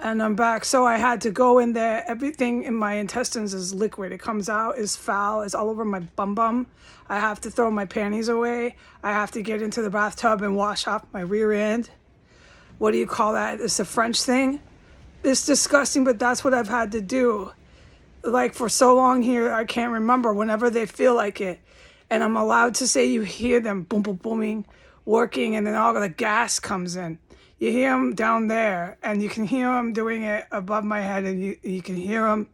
And I'm back. So I had to go in there. Everything in my intestines is liquid. It comes out, is foul, is all over my bum bum. I have to throw my panties away. I have to get into the bathtub and wash off my rear end. What do you call that? It's a French thing. It's disgusting, but that's what I've had to do. Like for so long here, I can't remember whenever they feel like it. And I'm allowed to say you hear them boom, boom, booming, working, and then all the gas comes in. You hear them down there, and you can hear them doing it above my head, and you can hear them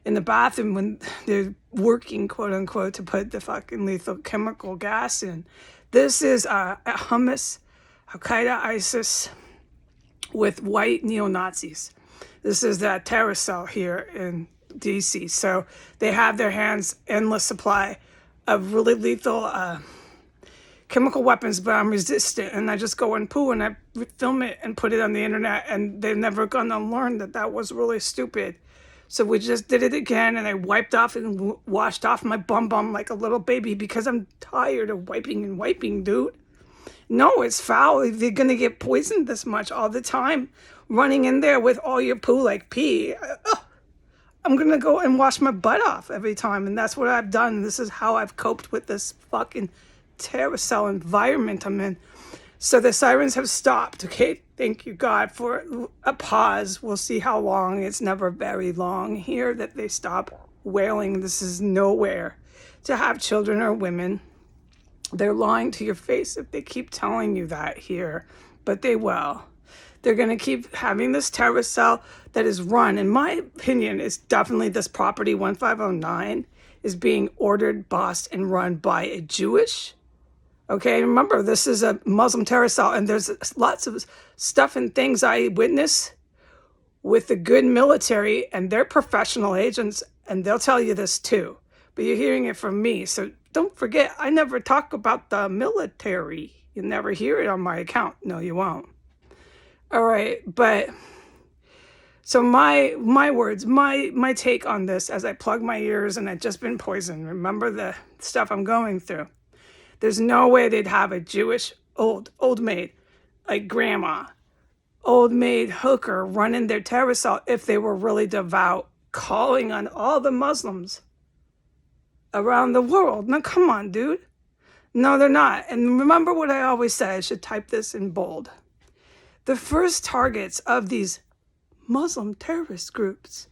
in the bathroom when they're working, quote unquote, to put the fucking lethal chemical gas in. This is Hamas, Al-Qaeda, ISIS with white neo-Nazis. This is that terror cell here in DC. So they have their hands endless supply of really lethal chemical weapons, but I'm resistant, and I just go and poo and I film it and put it on the internet, and they're never gonna learn that that was really stupid. So we just did it again, and I wiped off and washed off my bum bum like a little baby because I'm tired of wiping and wiping, dude. No, it's foul. If you're gonna get poisoned this much all the time, running in there with all your poo like pee, I'm gonna go and wash my butt off every time, and that's what I've done. This is how I've coped with this fucking terror cell environment I'm in. So the sirens have stopped. Okay, thank you God for a pause. We'll see how long. It's never very long here that they stop wailing. This is nowhere to have children or women. They're lying to your face if they keep telling you that here, but they will. They're going to keep having this terror cell that is run, in my opinion, is definitely this property 1509 is being ordered, bossed, and run by a Jewish. Okay, remember, this is a Muslim terror cell, and there's lots of stuff and things I witness with the good military, and they're professional agents, and they'll tell you this too. But you're hearing it from me, so don't forget, I never talk about the military. You'll never hear it on my account. No, you won't. All right, but so my words, my take on this as I plug my ears and I've just been poisoned. Remember the stuff I'm going through. There's no way they'd have a Jewish old maid, like grandma, old maid hooker running their terror cell if they were really devout, calling on all the Muslims around the world. Now, come on, dude. No, they're not. And remember what I always say, I should type this in bold. The first targets of these Muslim terrorist groups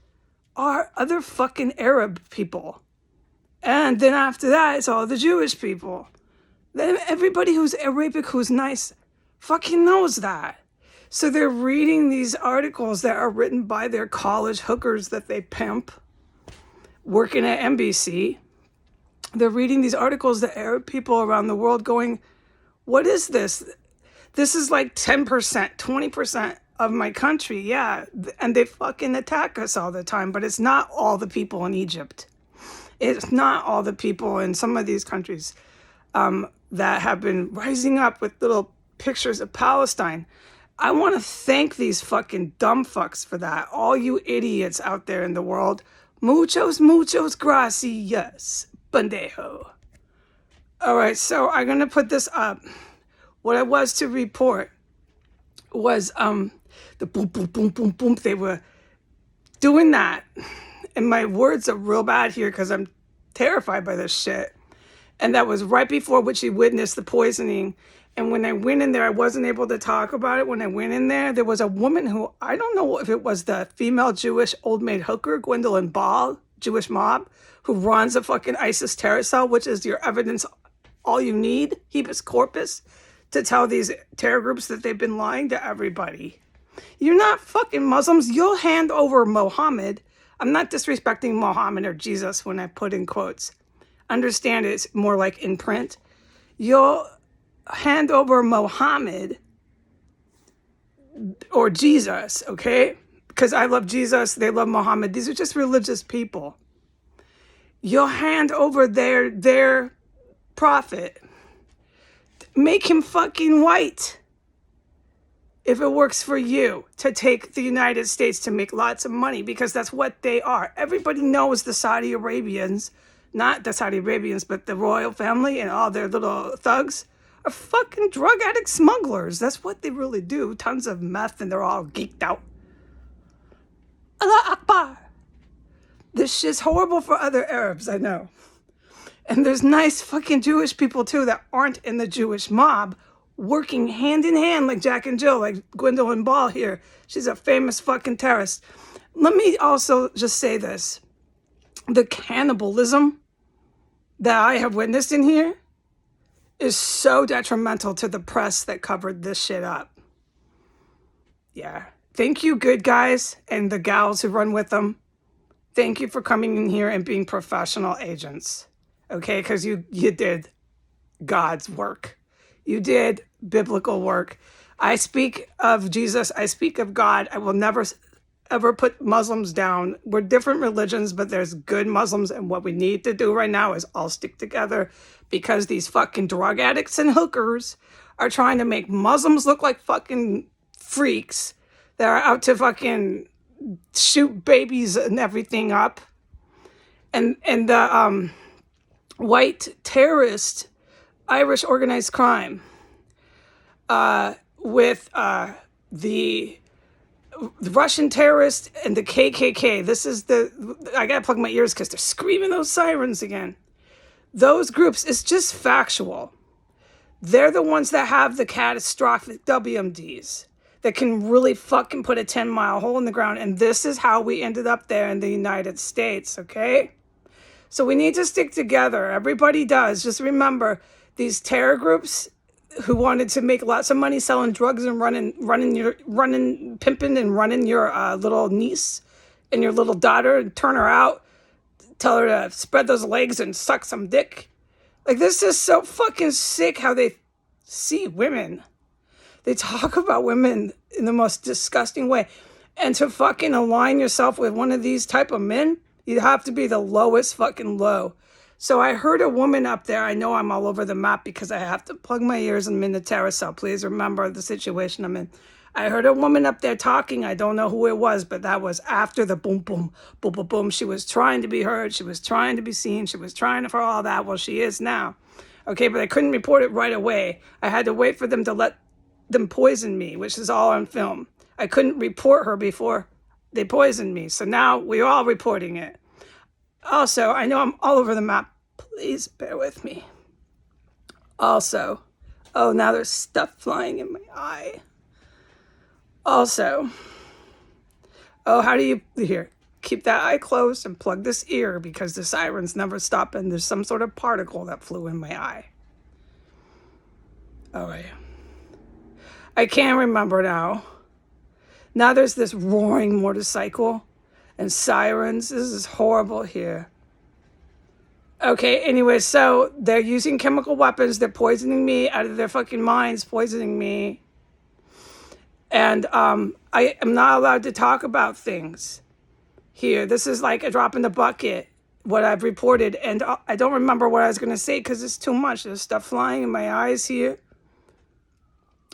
are other fucking Arab people. And then after that, it's all the Jewish people. Then everybody who's Arabic, who's nice, fucking knows that. So they're reading these articles that are written by their college hookers that they pimp, working at NBC. They're reading these articles that Arab people around the world going, what is this? This is like 10%, 20% of my country, yeah. And they fucking attack us all the time, but it's not all the people in Egypt. It's not all the people in some of these countries that have been rising up with little pictures of Palestine. I want to thank these fucking dumb fucks for that. All you idiots out there in the world. Muchos gracias, pendejo. All right, so I'm going to put this up. What I was to report was the boom, boom, boom, boom, boom. They were doing that. And my words are real bad here because I'm terrified by this shit. And that was right before which he witnessed the poisoning. And when I went in there, I wasn't able to talk about it. When I went in there was a woman who, I don't know if it was the female Jewish old maid hooker, Gwendolyn Ball, Jewish mob, who runs a fucking ISIS terror cell, which is your evidence, all you need, habeas corpus, to tell these terror groups that they've been lying to everybody. You're not fucking Muslims. You'll hand over Mohammed. I'm not disrespecting Mohammed or Jesus when I put in quotes. Understand it's more like in print. You'll hand over Mohammed or Jesus, okay? Because I love Jesus, they love Mohammed. These are just religious people. You'll hand over their prophet. Make him fucking white. If it works for you to take the United States to make lots of money, because that's what they are. Everybody knows the Saudi Arabians, not the Saudi Arabians, but the royal family and all their little thugs are fucking drug addict smugglers. That's what they really do. Tons of meth and they're all geeked out. Allah Akbar. This shit's horrible for other Arabs, I know. And there's nice fucking Jewish people too that aren't in the Jewish mob working hand in hand like Jack and Jill, like Gwendolyn Ball here. She's a famous fucking terrorist. Let me also just say this. The cannibalism that I have witnessed in here is so detrimental to the press that covered this shit up. Yeah. Thank you, good guys and the gals who run with them. Thank you for coming in here and being professional agents. Okay? Because you did God's work. You did biblical work. I speak of Jesus. I speak of God. I will never ever put Muslims down. We're different religions, but there's good Muslims. And what we need to do right now is all stick together, because these fucking drug addicts and hookers are trying to make Muslims look like fucking freaks that are out to fucking shoot babies and everything up. And the white terrorist Irish organized crime with the Russian terrorist and the KKK. This is I gotta plug my ears because they're screaming those sirens again. Those groups, it's just factual. They're the ones that have the catastrophic WMDs that can really fucking put a 10-mile hole in the ground. And this is how we ended up there in the United States, okay? So we need to stick together. Everybody does. Just remember, these terror groups who wanted to make lots of money selling drugs and pimping and running your little niece and your little daughter and turn her out, tell her to spread those legs and suck some dick. Like, this is so fucking sick how they see women. They talk about women in the most disgusting way. And to fucking align yourself with one of these type of men, you have to be the lowest fucking low. So I heard a woman up there. I know I'm all over the map because I have to plug my ears and I'm in the terror cell. Please remember the situation I'm in. I heard a woman up there talking. I don't know who it was, but that was after the boom, boom, boom, boom, boom. She was trying to be heard. She was trying to be seen. She was trying for all that. Well, she is now. Okay, but I couldn't report it right away. I had to wait for them to let them poison me, which is all on film. I couldn't report her before they poisoned me. So now we're all reporting it. Also, I know I'm all over the map. Please bear with me. Also, oh, now there's stuff flying in my eye. Also, oh, how do you, here, keep that eye closed and plug this ear because the sirens never stop and there's some sort of particle that flew in my eye. All right. I can't remember now. Now there's this roaring motorcycle and sirens. This is horrible here. Okay, anyway, so they're using chemical weapons. They're poisoning me out of their fucking minds, poisoning me. And I am not allowed to talk about things here. This is like a drop in the bucket, what I've reported. And I don't remember what I was going to say because it's too much. There's stuff flying in my eyes here.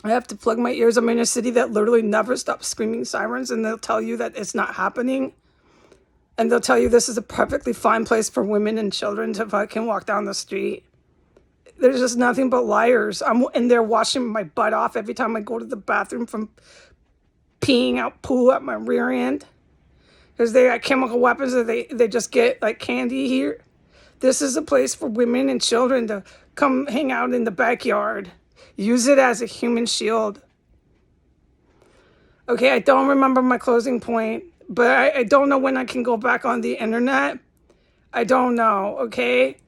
I have to plug my ears. I'm in a city that literally never stops screaming sirens, and they'll tell you that it's not happening. And they'll tell you this is a perfectly fine place for women and children to fucking walk down the street. There's just nothing but liars. I'm in there washing my butt off every time I go to the bathroom from peeing out poo at my rear end. Because they got chemical weapons that they just get like candy here. This is a place for women and children to come hang out in the backyard. Use it as a human shield. Okay, I don't remember my closing point, but I don't know when I can go back on the internet. I don't know, okay?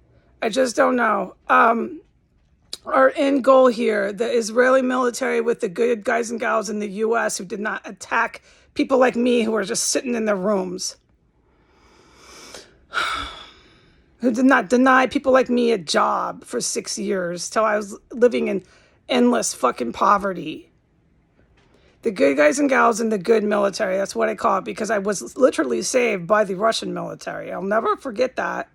I just don't know. Our end goal here, the Israeli military with the good guys and gals in the U.S. who did not attack people like me who are just sitting in their rooms. Who did not deny people like me a job for 6 years till I was living in endless fucking poverty. The good guys and gals in the good military, that's what I call it, because I was literally saved by the Russian military. I'll never forget that.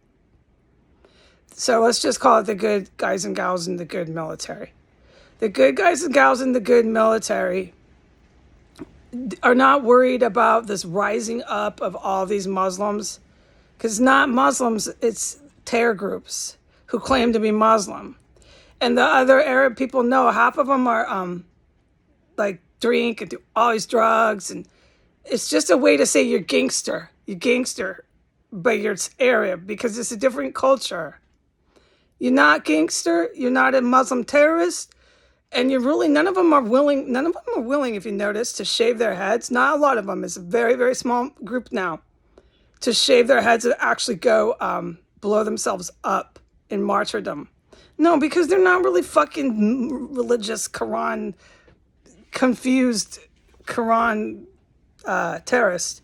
So let's just call it the good guys and gals in the good military. The good guys and gals in the good military are not worried about this rising up of all these Muslims, because it's not Muslims, it's terror groups who claim to be Muslim. And the other Arab people know half of them are like drink and do all these drugs and It's just a way to say you're gangster. You're gangster by your area because it's a different culture. You're not gangster. You're not a Muslim terrorist. And you're really, none of them are willing, if you notice, to shave their heads. Not a lot of them. It's a very, very small group now to shave their heads and actually go blow themselves up in martyrdom. No, because they're not really fucking religious, Quran, confused Quran terrorists.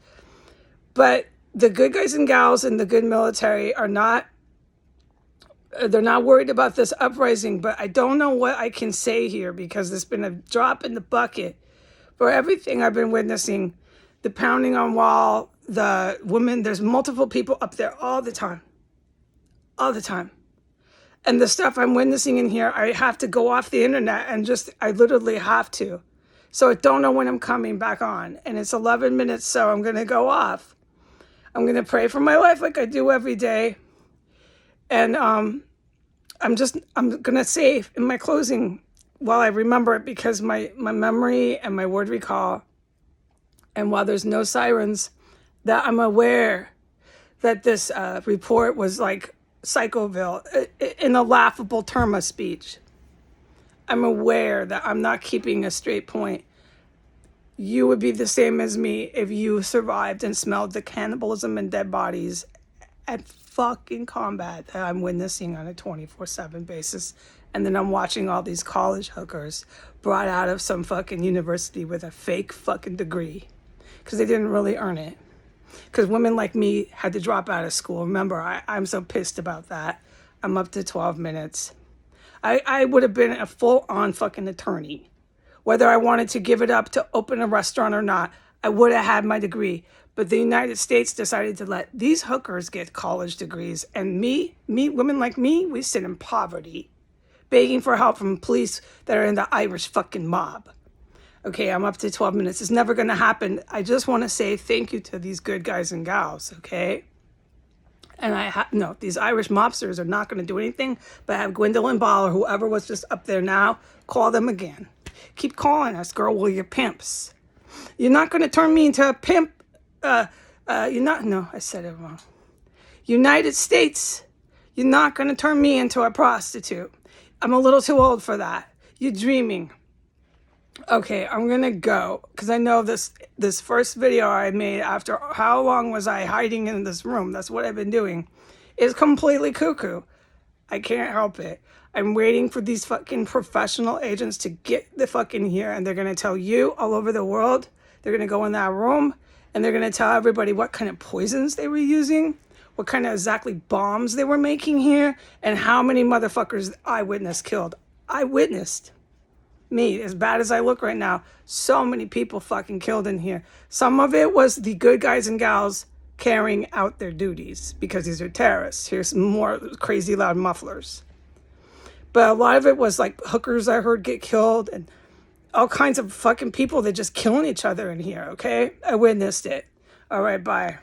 But the good guys and gals in the good military are not, they're not worried about this uprising, but I don't know what I can say here because there's been a drop in the bucket for everything I've been witnessing. The pounding on wall, the women, there's multiple people up there all the time. All the time. And the stuff I'm witnessing in here, I have to go off the internet and I literally have to. So I don't know when I'm coming back on. And it's 11 minutes, so I'm going to go off. I'm going to pray for my life like I do every day. And I'm going to say in my closing, while I remember it, because my memory and my word recall, and while there's no sirens, that I'm aware that this report was like Psychoville in a laughable term of speech. I'm aware that I'm not keeping a straight point. You would be the same as me if you survived and smelled the cannibalism and dead bodies at fucking combat that I'm witnessing on a 24/7 basis. And then I'm watching all these college hookers brought out of some fucking university with a fake fucking degree because they didn't really earn it. Because women like me had to drop out of school. Remember, I'm so pissed about that. I'm up to 12 minutes. I would have been a full-on fucking attorney. Whether I wanted to give it up to open a restaurant or not, I would have had my degree. But the United States decided to let these hookers get college degrees. And women like me, we sit in poverty, begging for help from police that are in the Irish fucking mob. Okay, I'm up to 12 minutes. It's never going to happen. I just want to say thank you to these good guys and gals, okay? And no, these Irish mobsters are not going to do anything but have Gwendolyn Ball or whoever was just up there now, call them again. Keep calling us, girl, well, you're pimps. You're not going to turn me into a pimp. No, I said it wrong. United States, you're not going to turn me into a prostitute. I'm a little too old for that. You're dreaming. Okay, I'm going to go because I know this first video I made after how long was I hiding in this room? That's what I've been doing. Is completely cuckoo. I can't help it. I'm waiting for these fucking professional agents to get the fucking here and they're going to tell you all over the world. They're going to go in that room and they're going to tell everybody what kind of poisons they were using, what kind of exactly bombs they were making here, and how many motherfuckers eyewitness killed. I witnessed. Me, as bad as I look right now, so many people fucking killed in here. Some of it was the good guys and gals carrying out their duties because these are terrorists. Here's more crazy loud mufflers. But a lot of it was like hookers I heard get killed and all kinds of fucking people that just killing each other in here, okay? I witnessed it. All right, bye.